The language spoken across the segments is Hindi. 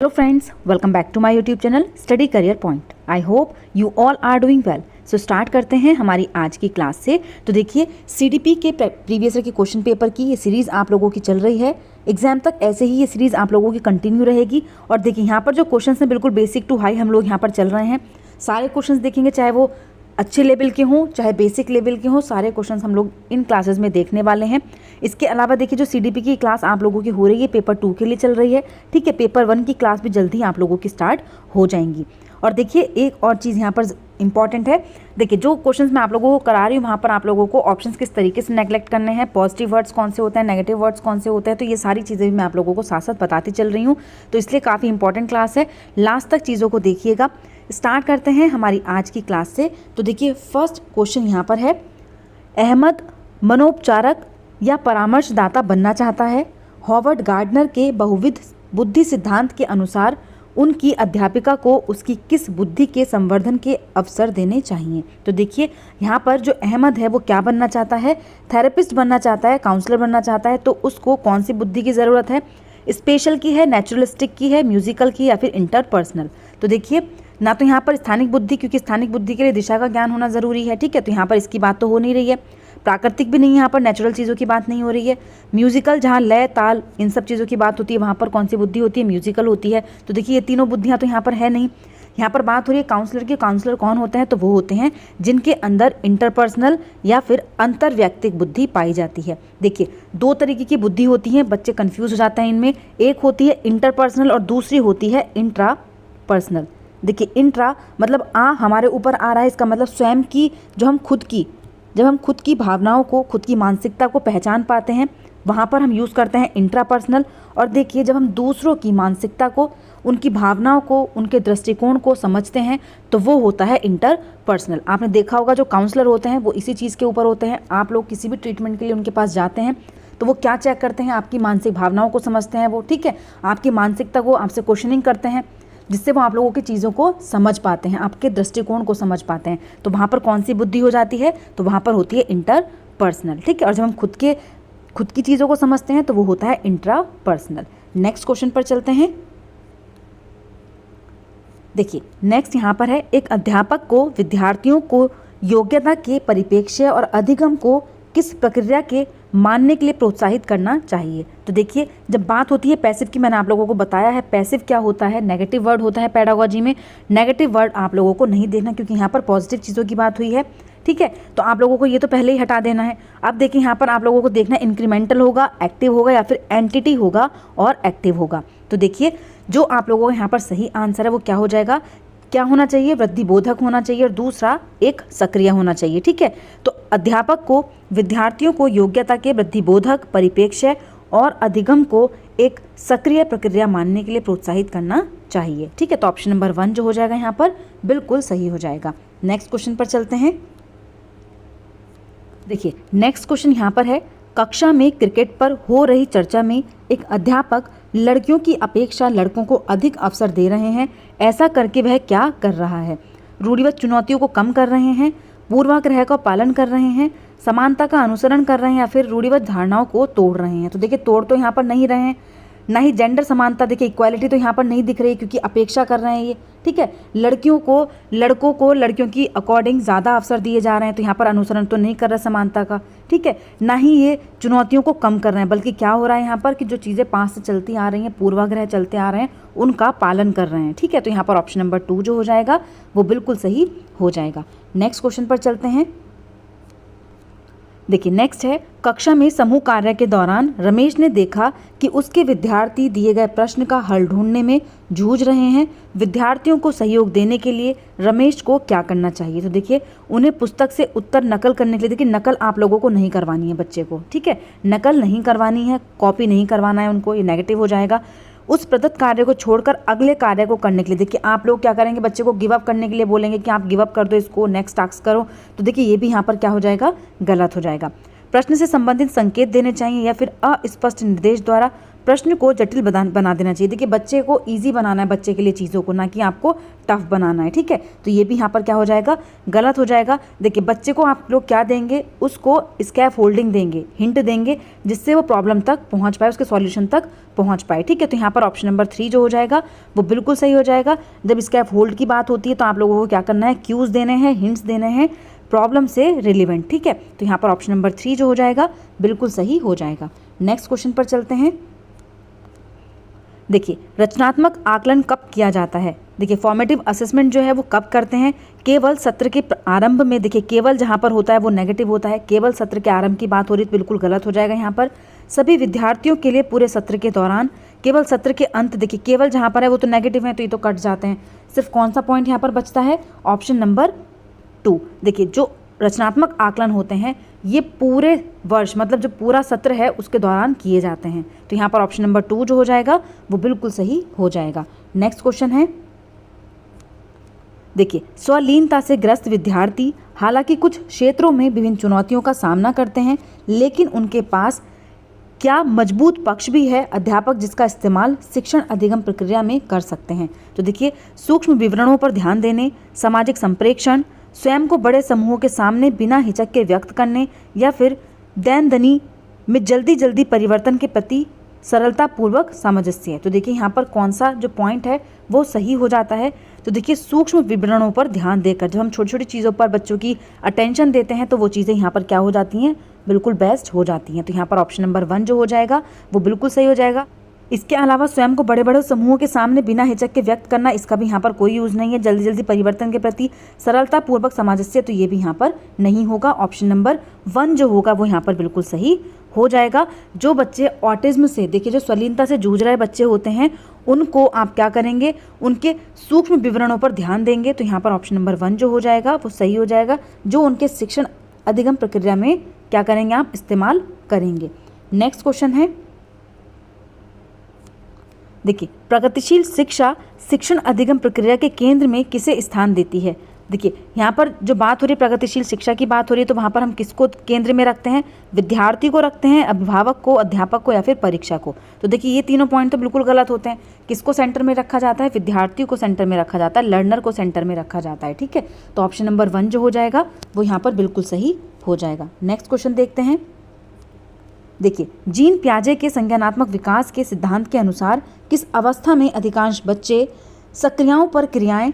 Hello friends, welcome back to my YouTube channel Study Career Point. I hope you all are doing well. So start करते हैं हमारी आज की क्लास से। तो देखिए CDP के प्रीवियस ईयर के क्वेश्चन पेपर की ये सीरीज़ आप लोगों की चल रही है। एग्जाम तक ऐसे ही ये सीरीज़ आप लोगों की कंटिन्यू रहेगी। और देखिए यहाँ पर जो क्वेश्चन हैं बिल्कुल बेसिक टू हाई हम लोग यहाँ पर चल रहे हैं। सारे क्वेश्चन देखेंगे, चाहे वो अच्छे लेवल के हों चाहे बेसिक लेवल के हों, सारे क्वेश्चंस हम लोग इन क्लासेस में देखने वाले हैं। इसके अलावा देखिए जो CDP की क्लास आप लोगों की हो रही है पेपर 2 के लिए चल रही है, ठीक है। पेपर 1 की क्लास भी जल्दी आप लोगों की स्टार्ट हो जाएंगी। और देखिए एक और चीज़ यहाँ पर इंपॉर्टेंट है, देखिए जो क्वेश्चंस मैं आप लोगों को करा रही हूँ वहाँ पर आप लोगों को ऑप्शंस किस तरीके से नेगलेक्ट करने हैं, पॉजिटिव वर्ड्स कौन से होते हैं, नेगेटिव वर्ड्स कौन से होते हैं, तो ये सारी चीज़ें भी मैं आप लोगों को साथ साथ बताती चल रही हूँ। तो इसलिए काफ़ी इंपॉर्टेंट क्लास है, लास्ट तक चीज़ों को देखिएगा। स्टार्ट करते हैं हमारी आज की क्लास से। तो देखिए फर्स्ट क्वेश्चन यहाँ पर है, अहमद मनोपचारक या परामर्शदाता बनना चाहता है। हॉवर्ड गार्डनर के बहुविध बुद्धि सिद्धांत के अनुसार उनकी अध्यापिका को उसकी किस बुद्धि के संवर्धन के अवसर देने चाहिए। तो देखिए यहाँ पर जो अहमद है वो क्या बनना चाहता है, थेरेपिस्ट बनना चाहता है, काउंसलर बनना चाहता है। तो उसको कौन सी बुद्धि की ज़रूरत है, स्पेशल की है, नेचुरलिस्टिक की है, म्यूजिकल की या फिर इंटरपर्सनल। तो देखिए ना तो यहाँ पर स्थानिक बुद्धि, क्योंकि स्थानिक बुद्धि के लिए दिशा का ज्ञान होना ज़रूरी है, ठीक है। तो यहाँ पर इसकी बात तो हो नहीं रही है। प्राकृतिक भी नहीं, यहाँ पर नेचुरल चीज़ों की बात नहीं हो रही है। म्यूजिकल, जहाँ लय ताल इन सब चीज़ों की बात होती है वहाँ पर कौन सी बुद्धि होती है, म्यूजिकल होती है। तो देखिए ये तीनों बुद्धियाँ तो यहाँ पर है नहीं। यहाँ पर बात हो रही है काउंसलर की। काउंसलर कौन होते हैं, तो वो होते हैं जिनके अंदर इंटरपर्सनल या फिर अंतर्वैयक्तिक बुद्धि पाई जाती है। देखिए दो तरीके की बुद्धि होती है, बच्चे कंफ्यूज हो जाते हैं इनमें। एक होती है इंटरपर्सनल और दूसरी होती है इंट्रापर्सनल। देखिए इंट्रा मतलब हमारे ऊपर आ रहा है, इसका मतलब स्वयं की जब हम खुद की भावनाओं को, खुद की मानसिकता को पहचान पाते हैं वहाँ पर हम यूज़ करते हैं इंट्रापर्सनल। और देखिए जब हम दूसरों की मानसिकता को, उनकी भावनाओं को, उनके दृष्टिकोण को समझते हैं तो वो होता है इंटरपर्सनल। आपने देखा होगा जो काउंसलर होते हैं वो इसी चीज़ के ऊपर होते हैं। आप लोग किसी भी ट्रीटमेंट के लिए उनके पास जाते हैं तो वो क्या चेक करते हैं, आपकी मानसिक भावनाओं को समझते हैं वो, ठीक है। आपकी मानसिकता को आपसे क्वेश्चनिंग करते हैं जिससे वो आप लोगों की चीज़ों को समझ पाते हैं, आपके दृष्टिकोण को समझ पाते हैं। तो वहाँ पर कौन सी बुद्धि हो जाती है, तो वहाँ पर होती है इंटरपर्सनल, ठीक है। और जब हम खुद की चीज़ों को समझते हैं तो वो होता है इंट्रापर्सनल। नेक्स्ट क्वेश्चन पर चलते हैं। देखिए नेक्स्ट यहाँ पर है, एक अध्यापक को विद्यार्थियों को योग्यता के परिप्रेक्ष्य और अधिगम को किस प्रक्रिया के मानने के लिए प्रोत्साहित करना चाहिए। तो देखिए जब बात होती है पैसिव की, मैंने आप लोगों को बताया है पैसिव क्या होता है, नेगेटिव वर्ड होता है पेडागोजी में। नेगेटिव वर्ड आप लोगों को नहीं देखना क्योंकि यहाँ पर पॉजिटिव चीज़ों की बात हुई है, ठीक है। तो आप लोगों को ये तो पहले ही हटा देना है। अब देखिए यहाँ पर आप लोगों को देखना इंक्रीमेंटल होगा, एक्टिव होगा या फिर एंटिटी होगा और एक्टिव होगा। तो देखिए जो आप लोगों को यहाँ पर सही आंसर है वो क्या हो जाएगा, क्या होना चाहिए, वृद्धिबोधक होना चाहिए और दूसरा एक सक्रिय होना चाहिए, ठीक है। तो अध्यापक को विद्यार्थियों को योग्यता के वृद्धिबोधक, परिप्रेक्ष्य और अधिगम को एक सक्रिय प्रक्रिया मानने के लिए प्रोत्साहित करना चाहिए, ठीक है। तो ऑप्शन नंबर 1 जो हो जाएगा यहाँ पर बिल्कुल सही हो जाएगा। नेक्स्ट क्वेश्चन पर चलते हैं। देखिए नेक्स्ट क्वेश्चन यहाँ पर है, कक्षा में क्रिकेट पर हो रही चर्चा में एक अध्यापक लड़कियों की अपेक्षा लड़कों को अधिक अवसर दे रहे हैं, ऐसा करके वह क्या कर रहा है। रूढ़िवाद चुनौतियों को कम कर रहे हैं, पूर्वाग्रह का पालन कर रहे हैं, समानता का अनुसरण कर रहे हैं या फिर रूढ़िवाद धारणाओं को तोड़ रहे हैं। तो देखिए तोड़ तो यहाँ पर नहीं रहे हैं, ना ही जेंडर समानता, देखिए इक्वालिटी तो यहाँ पर नहीं दिख रही क्योंकि अपेक्षा कर रहे हैं ये, ठीक है। लड़कों को लड़कियों की अकॉर्डिंग ज़्यादा अवसर दिए जा रहे हैं, तो यहाँ पर अनुसरण तो नहीं कर रहे समानता का, ठीक है। ना ही ये चुनौतियों को कम कर रहे हैं, बल्कि क्या हो रहा है यहाँ पर कि जो चीज़ें पास से चलती आ रही हैं, पूर्वाग्रह चलते आ रहे हैं, उनका पालन कर रहे हैं, ठीक है। तो यहाँ पर ऑप्शन नंबर 2 जो हो जाएगा वो बिल्कुल सही हो जाएगा। नेक्स्ट क्वेश्चन पर चलते हैं। देखिए नेक्स्ट है, कक्षा में समूह कार्य के दौरान रमेश ने देखा कि उसके विद्यार्थी दिए गए प्रश्न का हल ढूंढने में जूझ रहे हैं। विद्यार्थियों को सहयोग देने के लिए रमेश को क्या करना चाहिए। तो देखिए उन्हें पुस्तक से उत्तर नकल करने के लिए, देखिए नकल आप लोगों को नहीं करवानी है बच्चे को, ठीक है। नकल नहीं करवानी है, कॉपी नहीं करवाना है उनको, ये नेगेटिव हो जाएगा। उस प्रदत्त कार्य को छोड़कर अगले कार्य को करने के लिए, देखिए आप लोग क्या करेंगे, बच्चे को गिव अप करने के लिए बोलेंगे कि आप गिव अप कर दो इसको, नेक्स्ट टास्क करो। तो देखिए ये भी यहाँ पर क्या हो जाएगा, गलत हो जाएगा। प्रश्न से संबंधित संकेत देने चाहिए या फिर अस्पष्ट निर्देश द्वारा प्रश्न को जटिल बना देना चाहिए। देखिए बच्चे को इजी बनाना है, बच्चे के लिए चीज़ों को, ना कि आपको टफ बनाना है, ठीक है। तो ये भी यहाँ पर क्या हो जाएगा, गलत हो जाएगा। देखिए बच्चे को आप लोग क्या देंगे, उसको स्कैफ होल्डिंग देंगे, हिंट देंगे जिससे वो प्रॉब्लम तक पहुँच पाए, उसके सॉल्यूशन तक पहुंच पाए। ठीक है, तो यहाँ पर ऑप्शन नंबर 3 जो हो जाएगा वो बिल्कुल सही हो जाएगा। जब स्कैफ होल्ड की बात होती है तो आप लोगों को क्या करना है, क्यूज देने हैं, हिंट्स देने हैं प्रॉब्लम से रिलेवेंट। ठीक है, तो यहाँ पर ऑप्शन नंबर 3 जो हो जाएगा बिल्कुल सही हो जाएगा। नेक्स्ट क्वेश्चन पर चलते हैं। देखिए, रचनात्मक आकलन कब किया जाता है? देखिए, फॉर्मेटिव असेसमेंट जो है वो कब करते हैं? केवल सत्र के आरंभ में। देखिए, केवल जहाँ पर होता है वो नेगेटिव होता है, केवल सत्र के आरंभ की बात हो रही है तो बिल्कुल गलत हो जाएगा यहाँ पर। सभी विद्यार्थियों के लिए पूरे सत्र के दौरान, केवल सत्र के अंत। देखिए, केवल जहाँ पर है वो तो नेगेटिव है तो ये तो कट जाते हैं। सिर्फ कौन सा पॉइंट यहाँ पर बचता है? Option number 2। देखिए, जो रचनात्मक आकलन होते हैं ये पूरे वर्ष, मतलब जो पूरा सत्र है उसके दौरान किए जाते हैं। तो यहाँ पर ऑप्शन नंबर 2 जो हो जाएगा वो बिल्कुल सही हो जाएगा। नेक्स्ट क्वेश्चन है, देखिए, स्वलीनता से ग्रस्त विद्यार्थी हालांकि कुछ क्षेत्रों में विभिन्न चुनौतियों का सामना करते हैं, लेकिन उनके पास क्या मजबूत पक्ष भी है अध्यापक जिसका इस्तेमाल शिक्षण अधिगम प्रक्रिया में कर सकते हैं? तो देखिए, सूक्ष्म विवरणों पर ध्यान देने, सामाजिक संप्रेषण, स्वयं को बड़े समूहों के सामने बिना हिचक के व्यक्त करने, या फिर दैनंदिनी में जल्दी परिवर्तन के प्रति सरलतापूर्वक सामंजस्य। तो देखिए, यहाँ पर कौन सा जो पॉइंट है वो सही हो जाता है? तो देखिए, सूक्ष्म विवरणों पर ध्यान देकर, जब हम छोटी छोटी चीज़ों पर बच्चों की अटेंशन देते हैं तो वो चीज़ें यहाँ पर क्या हो जाती हैं, बिल्कुल बेस्ट हो जाती हैं। तो यहाँ पर ऑप्शन नंबर 1 जो हो जाएगा वो बिल्कुल सही हो जाएगा। इसके अलावा स्वयं को बड़े बड़े समूहों के सामने बिना हिचक के व्यक्त करना, इसका भी यहाँ पर कोई यूज़ नहीं है। जल्दी परिवर्तन के प्रति सरलतापूर्वक सामंजस्य, तो ये भी यहाँ पर नहीं होगा। ऑप्शन नंबर 1 जो होगा वो यहाँ पर बिल्कुल सही हो जाएगा। जो बच्चे ऑटिज्म से, देखिए, जो स्वलीनता से जूझ रहे बच्चे होते हैं उनको आप क्या करेंगे, उनके सूक्ष्म विवरणों पर ध्यान देंगे। तो यहाँ पर ऑप्शन नंबर 1 जो हो जाएगा वो सही हो जाएगा, जो उनके शिक्षण अधिगम प्रक्रिया में क्या करेंगे, आप इस्तेमाल करेंगे। नेक्स्ट क्वेश्चन है, देखिए, प्रगतिशील शिक्षा शिक्षण अधिगम प्रक्रिया के केंद्र में किसे स्थान देती है? देखिए, यहाँ पर जो बात हो रही है प्रगतिशील शिक्षा की बात हो रही है, तो वहाँ पर हम किसको केंद्र में रखते हैं? विद्यार्थी को रखते हैं, अभिभावक को, अध्यापक को, या फिर परीक्षा को। तो देखिए, ये तीनों पॉइंट तो बिल्कुल गलत होते हैं। किसको सेंटर में रखा जाता है? विद्यार्थी को सेंटर में रखा जाता है, लर्नर को सेंटर में रखा जाता है। ठीक है, तो ऑप्शन नंबर 1 जो हो जाएगा वो यहाँ पर बिल्कुल सही हो जाएगा। नेक्स्ट क्वेश्चन देखते हैं। देखिए, जीन पियाजे के संज्ञानात्मक विकास के सिद्धांत के अनुसार किस अवस्था में अधिकांश बच्चे सक्रियाओं पर क्रियाएं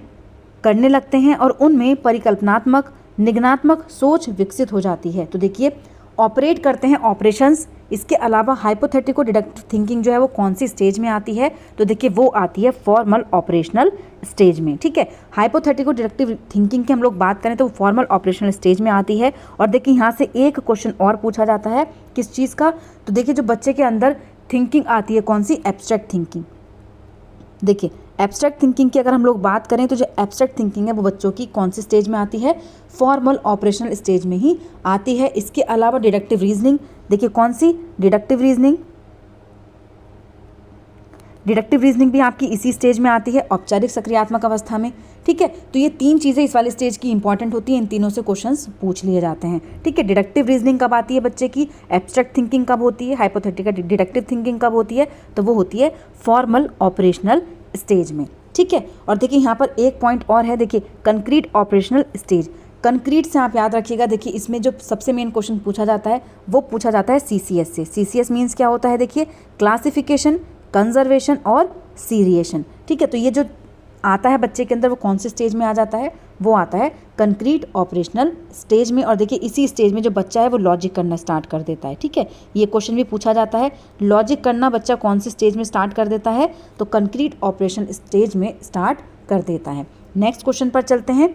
करने लगते हैं और उनमें परिकल्पनात्मक निगनात्मक सोच विकसित हो जाती है? तो देखिए, ऑपरेट करते हैं ऑपरेशंस। इसके अलावा हाइपोथेटिको डिडक्टिव थिंकिंग जो है वो कौन सी स्टेज में आती है? तो देखिए, वो आती है फॉर्मल ऑपरेशनल स्टेज में। ठीक है, हाइपोथेटिको डिडक्टिव थिंकिंग की हम लोग बात करें तो वो फॉर्मल ऑपरेशनल स्टेज में आती है। और देखिए, यहाँ से एक क्वेश्चन और पूछा जाता है किस चीज़ का? तो देखिए, जो बच्चे के अंदर थिंकिंग आती है, कौन सी? Abstract thinking. देखिए, एब्स्ट्रैक्ट थिंकिंग की अगर हम लोग बात करें तो जो एब्स्ट्रैक्ट थिंकिंग है वो बच्चों की कौन सी स्टेज में आती है? फॉर्मल ऑपरेशनल स्टेज में ही आती है। इसके अलावा डिडक्टिव रीजनिंग, देखिए कौन सी? Deductive reasoning. डिडक्टिव रीजनिंग भी आपकी इसी स्टेज में आती है, औपचारिक सक्रियात्मक अवस्था में। ठीक है, तो ये 3 चीज़ें इस वाली स्टेज की इंपॉर्टेंट होती हैं, इन तीनों से क्वेश्चंस पूछ लिए जाते हैं। ठीक है, डिडक्टिव रीजनिंग कब आती है बच्चे की? एब्स्ट्रैक्ट थिंकिंग कब होती है? हाइपोथेटिकल डिडक्टिव थिंकिंग कब होती है? तो वो होती है फॉर्मल ऑपरेशनल स्टेज में। ठीक है, और देखिए, यहाँ पर एक पॉइंट और है, देखिए, कंक्रीट ऑपरेशनल स्टेज। कंक्रीट से आप याद रखिएगा, देखिए, इसमें जो सबसे मेन क्वेश्चन पूछा जाता है वो पूछा जाता है CCS से। CCS मीन्स क्या होता है? देखिए, क्लासिफिकेशन, कंजर्वेशन और सीरिएशन। ठीक है, तो ये जो आता है बच्चे के अंदर वो कौन से स्टेज में आ जाता है? वो आता है कंक्रीट ऑपरेशनल स्टेज में। और देखिए, इसी स्टेज में जो बच्चा है वो लॉजिक करना स्टार्ट कर देता है। ठीक है, ये क्वेश्चन भी पूछा जाता है, लॉजिक करना बच्चा कौन से स्टेज में स्टार्ट कर देता है? तो कंक्रीट ऑपरेशन स्टेज में स्टार्ट कर देता है। नेक्स्ट क्वेश्चन पर चलते हैं।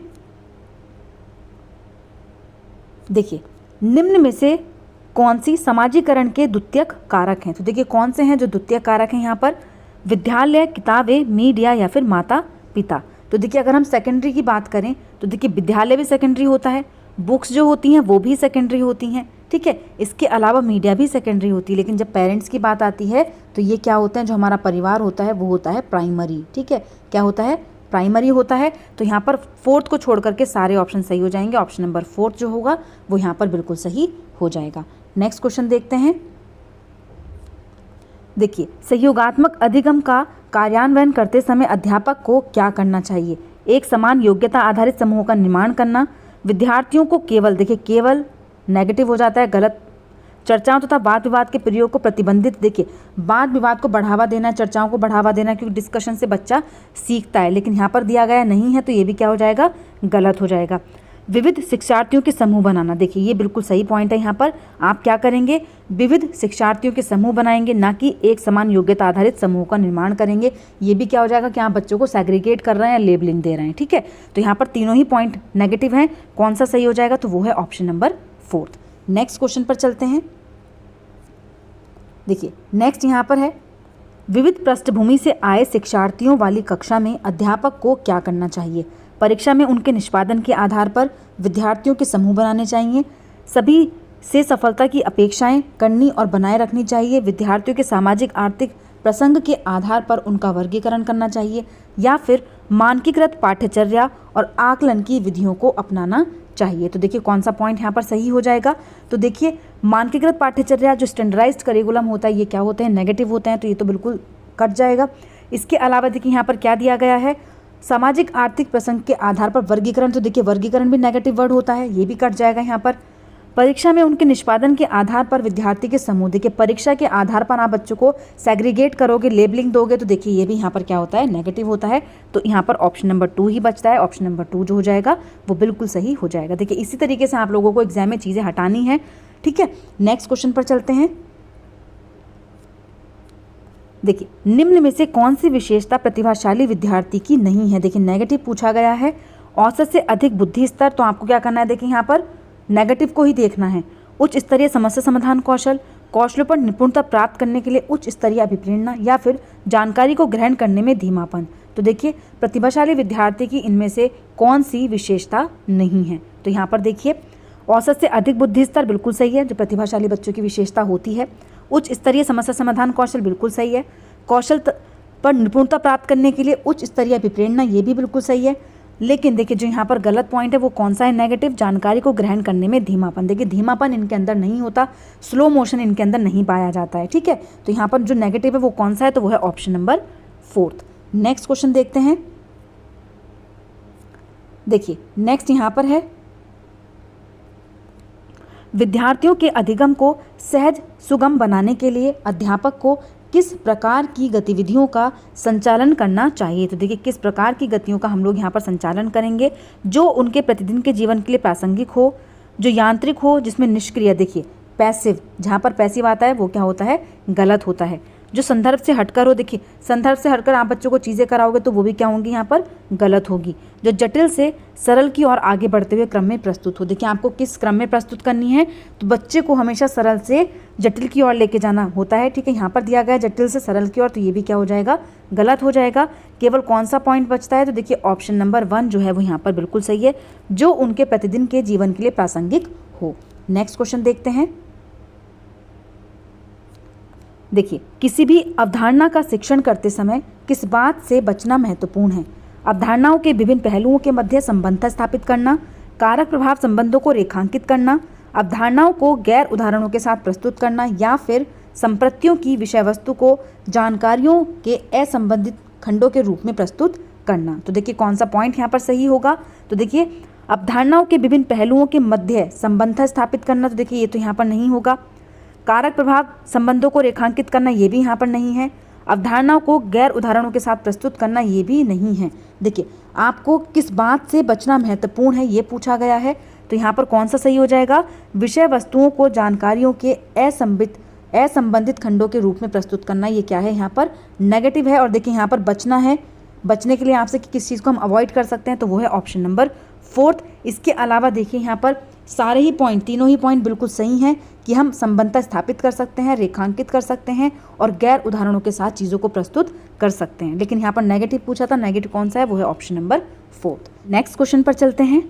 देखिए, निम्न में से कौन सी समाजीकरण के द्वितीयक कारक हैं? तो देखिए, कौन से हैं जो द्वितीयक कारक हैं यहाँ पर? विद्यालय, किताबें, मीडिया, या फिर माता पिता। तो देखिए, अगर हम सेकेंडरी की बात करें तो देखिए, विद्यालय भी सेकेंडरी होता है, बुक्स जो होती हैं वो भी सेकेंडरी होती हैं। ठीक है, इसके अलावा मीडिया भी सेकेंडरी होती है। लेकिन जब पेरेंट्स की बात आती है तो ये क्या होते हैं, जो हमारा परिवार होता है वो होता है प्राइमरी। ठीक है, क्या होता है? प्राइमरी होता है। तो यहाँ पर 4th को छोड़ करके सारे ऑप्शन सही हो जाएंगे। ऑप्शन नंबर 4 जो होगा वो यहाँ पर बिल्कुल सही हो जाएगा। नेक्स्ट क्वेश्चन देखते हैं। देखिए, सहयोगात्मक अधिगम का कार्यान्वयन करते समय अध्यापक को क्या करना चाहिए? एक समान योग्यता आधारित समूहों का निर्माण करना, विद्यार्थियों को केवल, देखिए केवल नेगेटिव हो जाता है, गलत, चर्चाओं तथा वाद विवाद के प्रयोग को प्रतिबंधित, देखिए वाद विवाद को बढ़ावा देना, चर्चाओं को बढ़ावा देना, क्योंकि डिस्कशन से बच्चा सीखता है, लेकिन यहाँ पर दिया गया नहीं है तो ये भी क्या हो जाएगा, गलत हो जाएगा। विविध शिक्षार्थियों के समूह बनाना, देखिए ये बिल्कुल सही पॉइंट है। यहाँ पर आप क्या करेंगे, विविध शिक्षार्थियों के समूह बनाएंगे, ना कि एक समान योग्यता आधारित समूह का निर्माण करेंगे। ये भी क्या हो जाएगा कि आप बच्चों को सेग्रीगेट कर रहे हैं या लेबलिंग दे रहे हैं, ठीक है। तो यहाँ पर तीनों ही पॉइंट नेगेटिव हैं। कौन सा सही हो जाएगा, तो वो है ऑप्शन नंबर 4। नेक्स्ट क्वेश्चन पर चलते हैं। देखिए नेक्स्ट यहाँ पर है, विविध पृष्ठभूमि से आए शिक्षार्थियों वाली कक्षा में अध्यापक को क्या करना चाहिए। परीक्षा में उनके निष्पादन के आधार पर विद्यार्थियों के समूह बनाने चाहिए। सभी से सफलता की अपेक्षाएं करनी और बनाए रखनी चाहिए। विद्यार्थियों के सामाजिक आर्थिक प्रसंग के आधार पर उनका वर्गीकरण करना चाहिए, या फिर मानकीकृत पाठ्यचर्या और आकलन की विधियों को अपनाना चाहिए। तो देखिए कौन सा पॉइंट यहाँ पर सही हो जाएगा। तो देखिए मानकीकृत पाठ्यचर्या जो स्टैंडर्डाइज्ड करिकुलम होता है, ये क्या होते हैं, नेगेटिव होते हैं, तो ये तो बिल्कुल कट जाएगा। इसके अलावा देखिए यहाँ पर क्या दिया गया है, सामाजिक आर्थिक प्रसंग के आधार पर वर्गीकरण, तो देखिए वर्गीकरण भी नेगेटिव वर्ड होता है, ये भी कट जाएगा यहाँ पर। परीक्षा में उनके निष्पादन के आधार पर विद्यार्थी के समूह, देखिए परीक्षा के आधार पर आप बच्चों को सेग्रीगेट करोगे, लेबलिंग दोगे, तो देखिए ये भी यहाँ पर क्या होता है, नेगेटिव होता है। तो यहाँ पर ऑप्शन नंबर 2 ही बचता है। ऑप्शन नंबर 2 जो हो जाएगा वो बिल्कुल सही हो जाएगा। देखिए इसी तरीके से आप लोगों को एग्जाम में चीज़ें हटानी है, ठीक है। नेक्स्ट क्वेश्चन पर चलते हैं। देखिए निम्न में से कौन सी विशेषता प्रतिभाशाली विद्यार्थी की नहीं है। देखिए नेगेटिव पूछा गया है। औसत से अधिक बुद्धि स्तर, तो आपको क्या करना है, देखिए यहाँ पर नेगेटिव को ही देखना है। उच्च स्तरीय समस्या समाधान कौशल, कौशलों पर निपुणता प्राप्त करने के लिए उच्च स्तरीय अभिप्रेरणा, या फिर जानकारी को ग्रहण करने में धीमापन। तो देखिए प्रतिभाशाली विद्यार्थी की इनमें से कौन सी विशेषता नहीं है। तो यहाँ पर देखिए औसत से अधिक बुद्धि स्तर बिल्कुल सही है, जो प्रतिभाशाली बच्चों की विशेषता होती है। उच्च स्तरीय समस्या समाधान कौशल बिल्कुल सही है। कौशल पर निपुणता प्राप्त करने के लिए उच्च स्तरीय अभिप्रेरणा, ये भी बिल्कुल सही है। लेकिन देखिए जो यहाँ पर गलत पॉइंट है वो कौन सा है, नेगेटिव, जानकारी को ग्रहण करने में धीमापन। देखिए धीमापन इनके अंदर नहीं होता, स्लो मोशन इनके अंदर नहीं पाया जाता है, ठीक है। तो यहाँ पर जो नेगेटिव है वो कौन सा है, तो वो है ऑप्शन नंबर 4। नेक्स्ट क्वेश्चन देखते हैं। देखिए नेक्स्ट यहाँ पर है, विद्यार्थियों के अधिगम को सहज सुगम बनाने के लिए अध्यापक को किस प्रकार की गतिविधियों का संचालन करना चाहिए। तो देखिए किस प्रकार की गतियों का हम लोग यहाँ पर संचालन करेंगे, जो उनके प्रतिदिन के जीवन के लिए प्रासंगिक हो, जो यांत्रिक हो, जिसमें निष्क्रिय, देखिए पैसिव, जहाँ पर पैसिव आता है वो क्या होता है, गलत होता है। जो संदर्भ से हटकर हो, देखिए संदर्भ से हटकर आप बच्चों को चीज़ें कराओगे तो वो भी क्या होंगी, यहाँ पर गलत होगी। जो जटिल से सरल की ओर आगे बढ़ते हुए क्रम में प्रस्तुत हो, देखिए आपको किस क्रम में प्रस्तुत करनी है, तो बच्चे को हमेशा सरल से जटिल की ओर लेके जाना होता है, ठीक है। यहाँ पर दिया गया जटिल से सरल की ओर, तो ये भी क्या हो जाएगा, गलत हो जाएगा। केवल कौन सा पॉइंट बचता है, तो देखिए ऑप्शन नंबर 1 जो है वो यहाँ पर बिल्कुल सही है, जो उनके प्रतिदिन के जीवन के लिए प्रासंगिक हो। नेक्स्ट क्वेश्चन देखते हैं। देखिए किसी भी अवधारणा का शिक्षण करते समय किस बात से बचना महत्वपूर्ण है। अवधारणाओं के विभिन्न पहलुओं के मध्य संबंधता स्थापित करना, कारक प्रभाव संबंधों को रेखांकित करना, अवधारणाओं को गैर उदाहरणों के साथ प्रस्तुत करना, या फिर संप्रतियों की विषय वस्तु को जानकारियों के असंबंधित खंडों के रूप में प्रस्तुत करना। तो देखिए कौन सा पॉइंट यहाँ पर सही होगा, तो देखिए अवधारणाओं के विभिन्न पहलुओं के मध्य संबंधता स्थापित करना, तो देखिए ये तो यहाँ पर नहीं होगा। कारक प्रभाव संबंधों को रेखांकित करना, ये भी यहाँ पर नहीं है। अवधारणाओं को गैर उदाहरणों के साथ प्रस्तुत करना, ये भी नहीं है। देखिए आपको किस बात से बचना महत्वपूर्ण है ये पूछा गया है, तो यहाँ पर कौन सा सही हो जाएगा, विषय वस्तुओं को जानकारियों के असंबंधित खंडों के रूप में प्रस्तुत करना, ये क्या है, यहाँ पर नेगेटिव है। और देखिए यहाँ पर बचना है, बचने के लिए आपसे किस चीज़ को हम अवॉइड कर सकते हैं, तो वो है ऑप्शन नंबर 4। इसके अलावा देखिए यहाँ पर सारे ही पॉइंट, तीनों ही पॉइंट बिल्कुल सही हैं कि हम संबंधता स्थापित कर सकते हैं, रेखांकित कर सकते हैं और गैर उदाहरणों के साथ चीज़ों को प्रस्तुत कर सकते हैं। लेकिन यहाँ पर नेगेटिव पूछा था, नेगेटिव कौन सा है, वो है ऑप्शन नंबर 4। नेक्स्ट क्वेश्चन पर चलते हैं।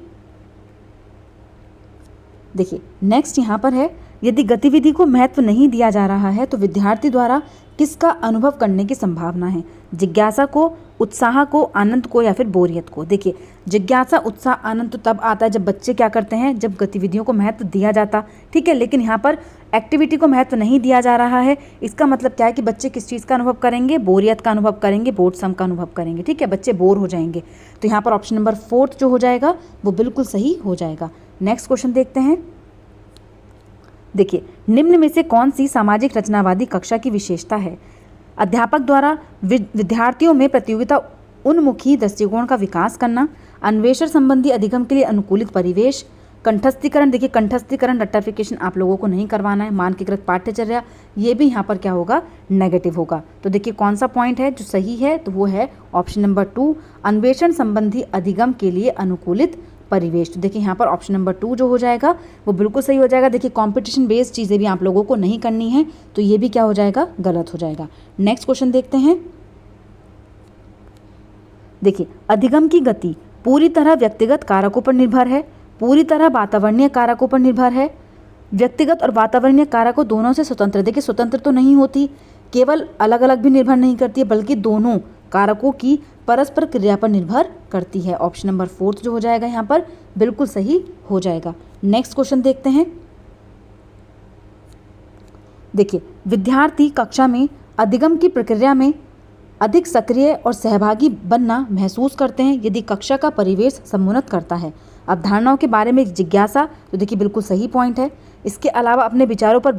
देखिए नेक्स्ट यहाँ पर है, यदि गतिविधि को महत्व नहीं दिया जा रहा है तो विद्यार्थी द्वारा किसका अनुभव करने की संभावना है, जिज्ञासा को, उत्साह को, आनंद को, या फिर बोरियत को। देखिए जिज्ञासा, उत्साह, आनंद तो तब आता है जब बच्चे क्या करते हैं, जब गतिविधियों को महत्व दिया जाता, ठीक है। लेकिन यहाँ पर एक्टिविटी को महत्व नहीं दिया जा रहा है, इसका मतलब क्या है कि बच्चे किस चीज़ का अनुभव करेंगे, बोरियत का अनुभव करेंगे, बोर्डसम का अनुभव करेंगे, ठीक है, बच्चे बोर हो जाएंगे। तो यहाँ पर ऑप्शन नंबर 4 जो हो जाएगा वो बिल्कुल सही हो जाएगा। नेक्स्ट क्वेश्चन देखते हैं। देखिए, निम्न में से कौन सी सामाजिक रचनावादी कक्षा की विशेषता है? अध्यापक द्वारा विद्यार्थियों में प्रतियोगिता उन्मुखी दृष्टिकोण का विकास करना, अन्वेषण संबंधी अधिगम के लिए अनुकूलित परिवेश, कंठस्थीकरण। देखिए, कंठस्थीकरण रट्टाफिकेशन आप लोगों को नहीं करवाना है, मानकीकृत पाठ्यचर्या, ये भी यहाँ पर क्या होगा, नेगेटिव होगा। तो देखिए कौन सा पॉइंट है जो सही है, तो वो है ऑप्शन नंबर 2, अन्वेषण संबंधी अधिगम के लिए अनुकूलित परिवेश। तो देखिए यहाँ पर ऑप्शन नंबर 2 जो हो जाएगा वो बिल्कुल सही हो जाएगा। देखिए कॉम्पिटिशन बेस्ड चीज़ें भी आप लोगों को नहीं करनी है, तो ये भी क्या हो जाएगा, गलत हो जाएगा। नेक्स्ट क्वेश्चन देखते हैं। देखिए, अधिगम की गति पूरी तरह व्यक्तिगत कारकों पर निर्भर है, पूरी तरह वातावरणीय कारकों पर निर्भर है, व्यक्तिगत और वातावरणीय कारकों दोनों से स्वतंत्र। देखिए स्वतंत्र तो नहीं होती, केवल अलग अलग भी निर्भर नहीं करती है, बल्कि दोनों कारकों की परस्पर क्रिया पर निर्भर करती है। ऑप्शन नंबर 4 जो हो जाएगा यहाँ पर बिल्कुल सही हो जाएगा। नेक्स्ट क्वेश्चन देखते हैं। देखिए, विद्यार्थी कक्षा में अधिगम की प्रक्रिया में अधिक सक्रिय और सहभागी बनना महसूस करते हैं यदि कक्षा का परिवेश समुन्नत करता है। अवधारणाओं के बारे में जिज्ञासा, तो देखिए बिल्कुल सही पॉइंट है। इसके अलावा अपने विचारों पर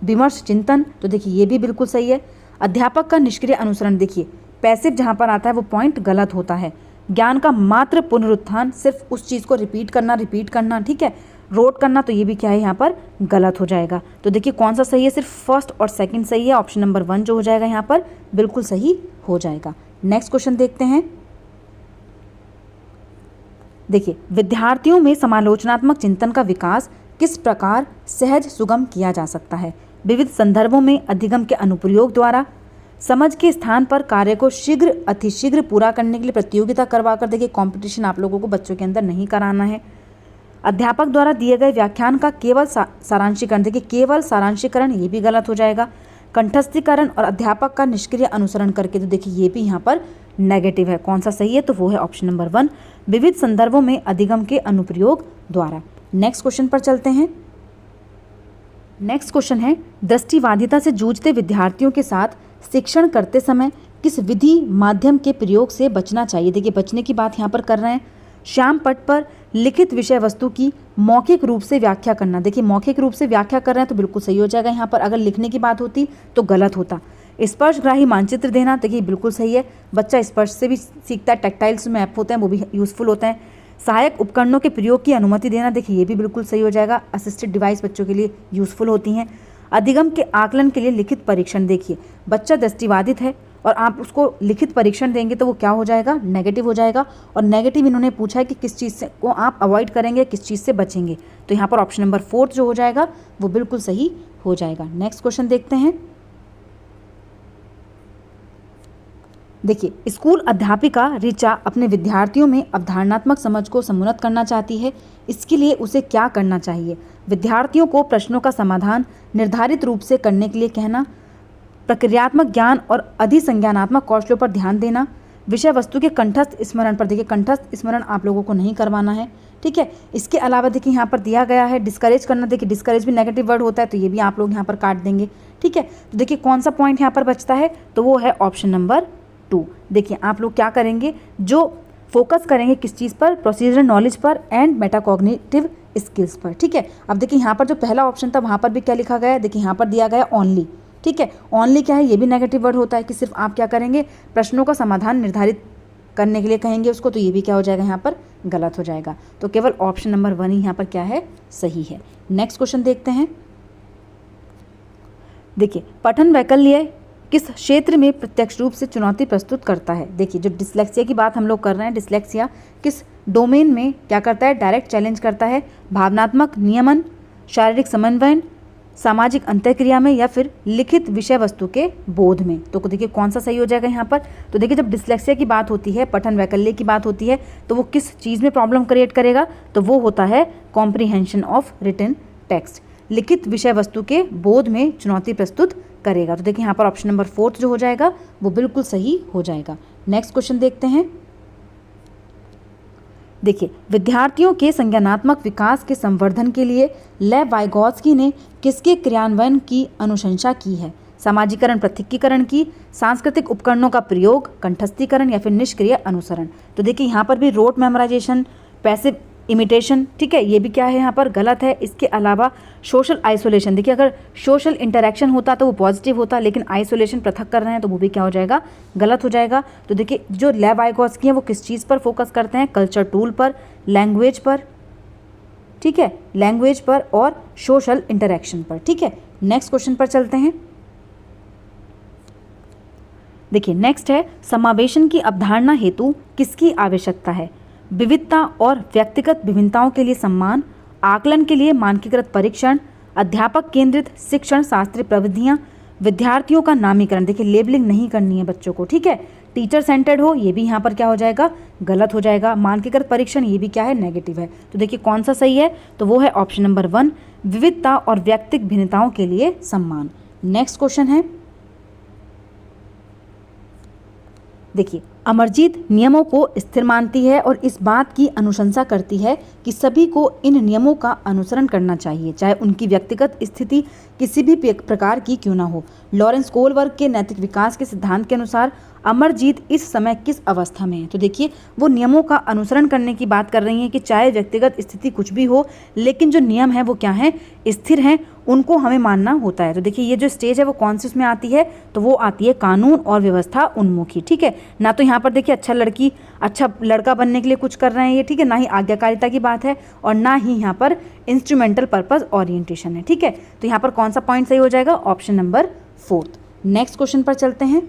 विमर्श चिंतन, तो देखिए ये भी बिल्कुल सही है। अध्यापक का निष्क्रिय अनुसरण, देखिए पैसिव जहाँ पर आता है वो पॉइंट गलत होता है। ज्ञान का मात्र पुनरुत्थान, सिर्फ उस चीज़ को रिपीट करना, ठीक है, रोट करना, तो ये भी क्या है यहाँ पर गलत हो जाएगा। तो देखिए कौन सा सही है, सिर्फ फर्स्ट और सेकंड सही है। ऑप्शन नंबर 1 जो हो जाएगा यहाँ पर बिल्कुल सही हो जाएगा। नेक्स्ट क्वेश्चन देखते हैं। देखिए, विद्यार्थियों में समालोचनात्मक चिंतन का विकास किस प्रकार सहज सुगम किया जा सकता है? विविध संदर्भों में अधिगम के अनुप्रयोग द्वारा, समझ के स्थान पर कार्य को शीघ्र अतिशीघ्र पूरा करने के लिए प्रतियोगिता करवाकर। देखिए कंपटीशन आप लोगों को बच्चों के अंदर नहीं कराना है। अध्यापक द्वारा दिए गए व्याख्यान का केवल सारांशीकरण, देखिए केवल सारांशीकरण, ये भी गलत हो जाएगा। कंठस्थीकरण और अध्यापक का निष्क्रिय अनुसरण करके, तो देखिए ये भी यहाँ पर नेगेटिव है। कौन सा सही है, तो वो है ऑप्शन नंबर 1, विविध संदर्भों में अधिगम के अनुप्रयोग द्वारा। नेक्स्ट क्वेश्चन पर चलते हैं। नेक्स्ट क्वेश्चन है, दृष्टिबाधिता से जूझते विद्यार्थियों के साथ शिक्षण करते समय किस विधि माध्यम के प्रयोग से बचना चाहिए? देखिए बचने की बात यहाँ पर कर रहे हैं। श्याम पट पर लिखित विषय वस्तु की मौखिक रूप से व्याख्या करना, देखिए मौखिक रूप से व्याख्या कर रहे हैं तो बिल्कुल सही हो जाएगा। यहाँ पर अगर लिखने की बात होती तो गलत होता। स्पर्शग्राही मानचित्र देना, देखिए बिल्कुल सही है, बच्चा स्पर्श से भी सीखता है, टेक्टाइल्स में ऐप होते हैं वो भी यूज़फुल होते हैं। सहायक उपकरणों के प्रयोग की अनुमति देना, देखिए ये भी बिल्कुल सही हो जाएगा, असिस्टेड डिवाइस बच्चों के लिए यूज़फुल होती हैं। अधिगम के आकलन के लिए लिखित परीक्षण, देखिए बच्चा दृष्टिबाधित है और आप उसको लिखित परीक्षण देंगे तो वो क्या हो जाएगा, नेगेटिव हो जाएगा। और नेगेटिव इन्होंने पूछा है कि किस चीज़ से को आप अवॉइड करेंगे, किस चीज़ से बचेंगे, तो यहाँ पर ऑप्शन नंबर 4 जो हो जाएगा वो बिल्कुल सही हो जाएगा। नेक्स्ट क्वेश्चन देखते हैं। देखिए, स्कूल अध्यापिका ऋचा अपने विद्यार्थियों में अवधारणात्मक समझ को समुन्नत करना चाहती है, इसके लिए उसे क्या करना चाहिए? विद्यार्थियों को प्रश्नों का समाधान निर्धारित रूप से करने के लिए कहना, प्रक्रियात्मक ज्ञान और अधिसंज्ञानात्मक कौशलों पर ध्यान देना, विषय वस्तु के कंठस्थ स्मरण पर, देखिए कंठस्थ स्मरण आप लोगों को नहीं करवाना है, ठीक है। इसके अलावा देखिए यहाँ पर दिया गया है डिस्करेज करना, देखिए डिस्करेज भी नेगेटिव वर्ड होता है तो ये भी आप लोग यहाँ पर काट देंगे, ठीक है। तो देखिए कौन सा पॉइंट यहाँ पर बचता है, तो वो है ऑप्शन नंबर 2। देखिए आप लोग क्या करेंगे, जो फोकस करेंगे किस चीज़ पर, प्रोसीजरल नॉलेज पर एंड मेटाकॉग्निटिव स्किल्स पर, ठीक है। अब देखिए यहाँ पर जो पहला ऑप्शन था वहाँ पर भी क्या लिखा गया है, देखिए यहाँ पर दिया गया ओनली, ठीक है। ओनली क्या है, ये भी नेगेटिव वर्ड होता है कि सिर्फ आप क्या करेंगे, प्रश्नों का समाधान निर्धारित करने के लिए कहेंगे उसको, तो ये भी क्या हो जाएगा, यहाँ पर गलत हो जाएगा। तो केवल ऑप्शन नंबर 1 ही यहाँ पर क्या है, सही है। नेक्स्ट क्वेश्चन देखते हैं। देखिए, पठन वैकल्य किस क्षेत्र में प्रत्यक्ष रूप से चुनौती प्रस्तुत करता है? देखिए जो डिस्लेक्सिया की बात हम लोग कर रहे हैं, डिस्लेक्सिया किस डोमेन में क्या करता है, डायरेक्ट चैलेंज करता है, भावनात्मक नियमन, शारीरिक समन्वयन, सामाजिक अंतःक्रिया में, या फिर लिखित विषय वस्तु के बोध में। तो देखिए कौन सा सही हो जाएगा यहाँ पर, तो देखिए जब डिस्लेक्सिया की बात होती है, पठन वैकल्य की बात होती है, तो वो किस चीज़ में प्रॉब्लम क्रिएट करेगा, तो वो होता है कॉम्प्रीहेंशन ऑफ रिटन टेक्स्ट, लिखित विषय वस्तु के बोध में चुनौती प्रस्तुत करेगा। तो देखिए यहाँ पर ऑप्शन नंबर 4 जो हो जाएगा वो बिल्कुल सही हो जाएगा। नेक्स्ट क्वेश्चन देखते हैं। देखिए, विद्यार्थियों के संज्ञानात्मक विकास के संवर्धन के लिए लेव वाइगोत्स्की ने किसके क्रियान्वयन की अनुशंसा की है? सामाजिकरण, पृथक्कीकरण की, सांस्कृतिक उपकरणों का प्रयोग, कंठस्थीकरण, या फिर निष्क्रिय अनुसरण। तो देखिए यहाँ पर भी रोट मेमोराइजेशन, पैसिव इमिटेशन, ठीक है, ये भी क्या है यहाँ पर गलत है। इसके अलावा सोशल आइसोलेशन, देखिए अगर सोशल इंटरेक्शन होता तो वो पॉजिटिव होता, लेकिन आइसोलेशन पृथक कर रहे हैं तो वो भी क्या हो जाएगा, गलत हो जाएगा। तो देखिए जो लेव वाइगोत्स्की हैं वो किस चीज़ पर फोकस करते हैं, कल्चर टूल पर, लैंग्वेज पर, ठीक है, लैंग्वेज पर और सोशल इंटरेक्शन पर, ठीक है। नेक्स्ट क्वेश्चन पर चलते हैं। देखिए नेक्स्ट है, समावेशन की अवधारणा हेतु किसकी आवश्यकता है, विविधता और व्यक्तिगत विभिन्नताओं के लिए सम्मान, आकलन के लिए मानकीकृत परीक्षण, अध्यापक केंद्रित शिक्षण शास्त्रीय प्रविधियाँ, विद्यार्थियों का नामीकरण, देखिए लेबलिंग नहीं करनी है बच्चों को, ठीक है, टीचर सेंटर्ड हो, ये भी यहाँ पर क्या हो जाएगा, गलत हो जाएगा। मानकीकृत परीक्षण, ये भी क्या है, नेगेटिव है। तो देखिए कौन सा सही है, तो वो है ऑप्शन नंबर 1, विविधता और व्यक्तिगत भिन्नताओं के लिए सम्मान। नेक्स्ट क्वेश्चन है, देखिए अमरजीत नियमों को स्थिर मानती है और इस बात की अनुशंसा करती है कि सभी को इन नियमों का अनुसरण करना चाहिए, चाहे उनकी व्यक्तिगत स्थिति किसी भी प्रकार की क्यों ना हो। लॉरेंस कोलबर्ग के नैतिक विकास के सिद्धांत के अनुसार अमरजीत इस समय किस अवस्था में है। तो देखिए वो नियमों का अनुसरण करने की बात कर रही हैं कि चाहे व्यक्तिगत स्थिति कुछ भी हो, लेकिन जो नियम है वो क्या है, स्थिर हैं, उनको हमें मानना होता है। तो देखिए ये जो स्टेज है वो कौन सी उसमें आती है, तो वो आती है कानून और व्यवस्था उन्मुखी, ठीक है। ना तो यहाँ पर देखिए अच्छा लड़का बनने के लिए कुछ कर रहे हैं ये, ठीक है, ना ही आज्ञाकारिता की बात है और ना ही यहाँ पर इंस्ट्रूमेंटल पर्पस ओरिएंटेशन है, ठीक है। तो यहाँ पर कौन सा पॉइंट सही हो जाएगा, ऑप्शन नंबर 4। नेक्स्ट क्वेश्चन पर चलते हैं।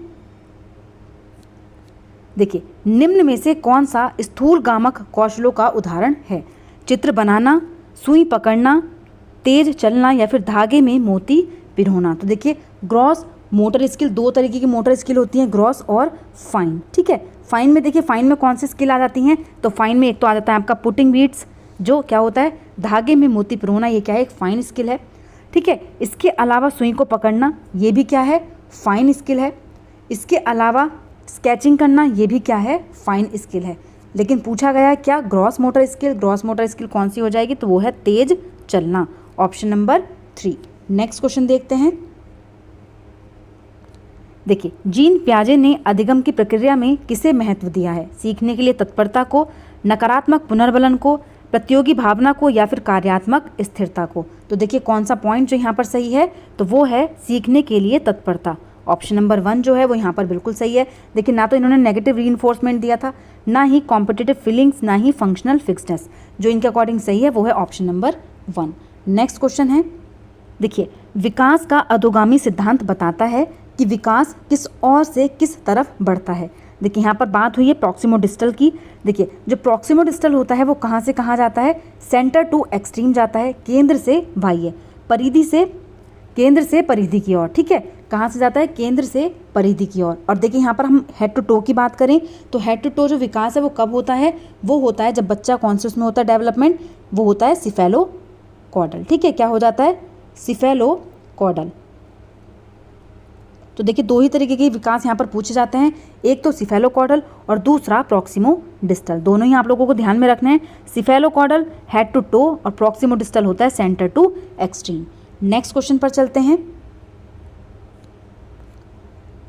देखिए निम्न में से कौन सा स्थूलगामक कौशलों का उदाहरण है, चित्र बनाना, सुई पकड़ना, तेज चलना या फिर धागे में मोती पिरोना। तो देखिए ग्रॉस मोटर स्किल, दो तरीके की मोटर स्किल होती हैं, ग्रॉस और फाइन, ठीक है। फाइन में देखिए फाइन में कौन सी स्किल आ जाती हैं, तो फाइन में एक तो आ जाता है आपका पुटिंग बीट्स, जो क्या होता है धागे में मोती पिरोना, ये क्या है, एक फाइन स्किल है, ठीक है। इसके अलावा सुई को पकड़ना, ये भी क्या है, फाइन स्किल है। इसके अलावा स्केचिंग करना, ये भी क्या है, फाइन स्किल है। लेकिन पूछा गया है क्या, gross motor skill. Gross motor skill कौन सी हो जाएगी, तो वो है तेज चलना, ऑप्शन नंबर 3। नेक्स्ट क्वेश्चन देखते हैं। देखिए जीन पियाजे ने अधिगम की प्रक्रिया में किसे महत्व दिया है, सीखने के लिए तत्परता को, नकारात्मक पुनर्बलन को, प्रतियोगी भावना को या फिर कार्यात्मक स्थिरता को। तो देखिए कौन सा पॉइंट जो यहाँ पर सही है, तो वो है सीखने के लिए तत्परता, ऑप्शन नंबर 1 जो है वो यहाँ पर बिल्कुल सही है। देखिए ना तो इन्होंने नेगेटिव रीइंफोर्समेंट दिया था, ना ही कॉम्पिटिटिव फीलिंग्स, ना ही फंक्शनल फिक्सनेस, जो इनके अकॉर्डिंग सही है वो है ऑप्शन नंबर 1। नेक्स्ट क्वेश्चन है, देखिए विकास का अधोगामी सिद्धांत बताता है कि विकास किस ओर से किस तरफ बढ़ता है। देखिए यहाँ पर बात हुई है प्रॉक्सिमो डिस्टल की। देखिए जो प्रॉक्सिमो डिस्टल होता है वो कहाँ से कहाँ जाता है, सेंटर टू एक्सट्रीम जाता है, केंद्र से बाह्य, परिधि से केंद्र से परिधि की ओर, ठीक है। कहाँ से जाता है, केंद्र से परिधि की ओर। और देखिए यहाँ पर हम हेड टू टो की बात करें तो हेड टू टो जो विकास है वो कब होता है, वो होता है जब बच्चा कौन से उसमें होता है डेवलपमेंट, वो होता है सिफेलोकॉर्डल, ठीक है। क्या हो जाता है, सिफेलोकॉर्डल। तो देखिए दो ही तरीके के विकास यहाँ पर पूछे जाते हैं, एक तो सिफेलोकॉर्डल और दूसरा प्रॉक्सिमो डिस्टल। दोनों ही आप लोगों को ध्यान में रखना है, सिफेलोकॉर्डल हेड टू टो और प्रॉक्सिमो डिस्टल होता है centre to extreme. Next question पर चलते हैं।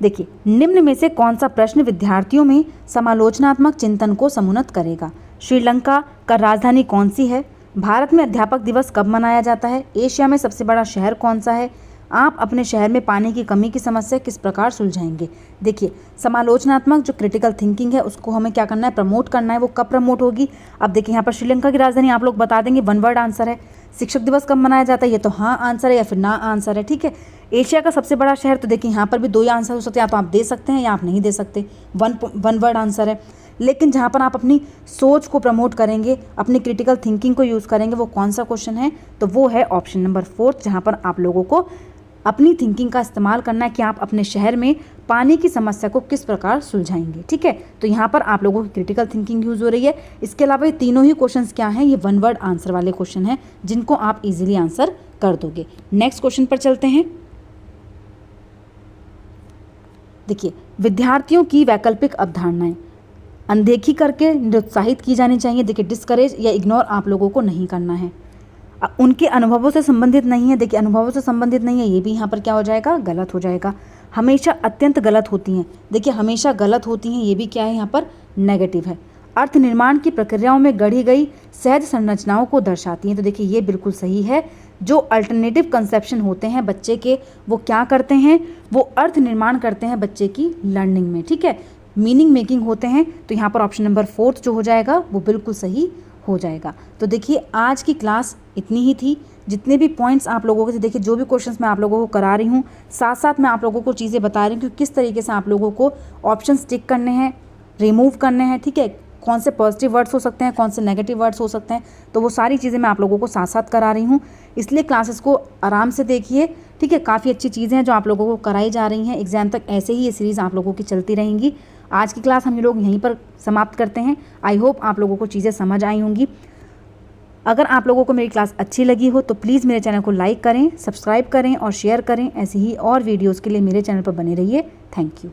देखिए निम्न में से कौन सा प्रश्न विद्यार्थियों में समालोचनात्मक चिंतन को समुन्नत करेगा, श्रीलंका का राजधानी कौन सी है, भारत में अध्यापक दिवस कब मनाया जाता है, एशिया में सबसे बड़ा शहर कौन सा है, आप अपने शहर में पानी की कमी की समस्या किस प्रकार सुलझाएंगे। देखिए समालोचनात्मक जो क्रिटिकल थिंकिंग है उसको हमें क्या करना है, प्रमोट करना है। वो कब प्रमोट होगी, अब देखिए यहाँ पर श्रीलंका की राजधानी आप लोग बता देंगे, 1 वर्ड आंसर है। शिक्षक दिवस कब मनाया जाता है, ये तो हाँ आंसर है या फिर ना आंसर है, ठीक है। एशिया का सबसे बड़ा शहर, तो देखिए यहाँ पर भी 2 ही आंसर हो सकते हैं, या तो आप दे सकते हैं या आप नहीं दे सकते, 1 वर्ड आंसर है। लेकिन जहाँ पर आप अपनी सोच को प्रमोट करेंगे, अपनी क्रिटिकल थिंकिंग को यूज़ करेंगे, वो कौन सा क्वेश्चन है, तो वो है ऑप्शन नंबर 4, जहाँ पर आप लोगों को अपनी थिंकिंग का इस्तेमाल करना है कि आप अपने शहर में पानी की समस्या को किस प्रकार सुलझाएंगे, ठीक है। तो यहाँ पर आप लोगों की क्रिटिकल थिंकिंग यूज़ हो रही है। इसके अलावा ये तीनों ही क्वेश्चंस क्या हैं, ये 1 वर्ड आंसर वाले क्वेश्चन हैं जिनको आप इजीली आंसर कर दोगे। नेक्स्ट क्वेश्चन पर चलते हैं। देखिए विद्यार्थियों की वैकल्पिक अवधारणाएं अनदेखी करके निरुत्साहित की जानी चाहिए। देखिए डिस्करेज या इग्नोर आप लोगों को नहीं करना है, उनके अनुभवों से संबंधित नहीं है। देखिए अनुभवों से संबंधित नहीं है, ये भी यहाँ पर क्या हो जाएगा, गलत हो जाएगा। हमेशा अत्यंत गलत होती हैं, देखिए हमेशा गलत होती हैं, ये भी क्या है यहाँ पर नेगेटिव है। अर्थ निर्माण की प्रक्रियाओं में गढ़ी गई सहज संरचनाओं को दर्शाती हैं। तो देखिए ये बिल्कुल सही है। जो अल्टरनेटिव कंसेप्शन होते हैं बच्चे के, वो क्या करते हैं, वो अर्थ निर्माण करते हैं बच्चे की लर्निंग में, ठीक है, मीनिंग मेकिंग होते हैं। तो यहाँ पर ऑप्शन नंबर 4 जो हो जाएगा वो बिल्कुल सही हो जाएगा। तो देखिए आज की क्लास इतनी ही थी। जितने भी पॉइंट्स आप लोगों के से देखिए, जो भी क्वेश्चंस मैं आप लोगों को करा रही हूँ, साथ साथ मैं आप लोगों को चीज़ें बता रही हूँ कि किस तरीके से आप लोगों को ऑप्शंस टिक करने हैं, रिमूव करने हैं, ठीक है, कौन से पॉजिटिव वर्ड्स हो सकते हैं, कौन से नेगेटिव वर्ड्स हो सकते हैं। तो वो सारी चीज़ें मैं आप लोगों को साथ साथ करा रही हूँ, इसलिए क्लासेस को आराम से देखिए, ठीक है। काफ़ी अच्छी चीज़ें हैं जो आप लोगों को कराई जा रही हैं। एग्जाम तक ऐसे ही ये सीरीज़ आप लोगों की चलती रहेंगी। आज की क्लास हम लोग यहीं पर समाप्त करते हैं। आई होप आप लोगों को चीज़ें समझ आई होंगी। अगर आप लोगों को मेरी क्लास अच्छी लगी हो तो प्लीज़ मेरे चैनल को लाइक करें, सब्सक्राइब करें और शेयर करें। ऐसे ही और वीडियोज़ के लिए मेरे चैनल पर बने रहिए। Thank you.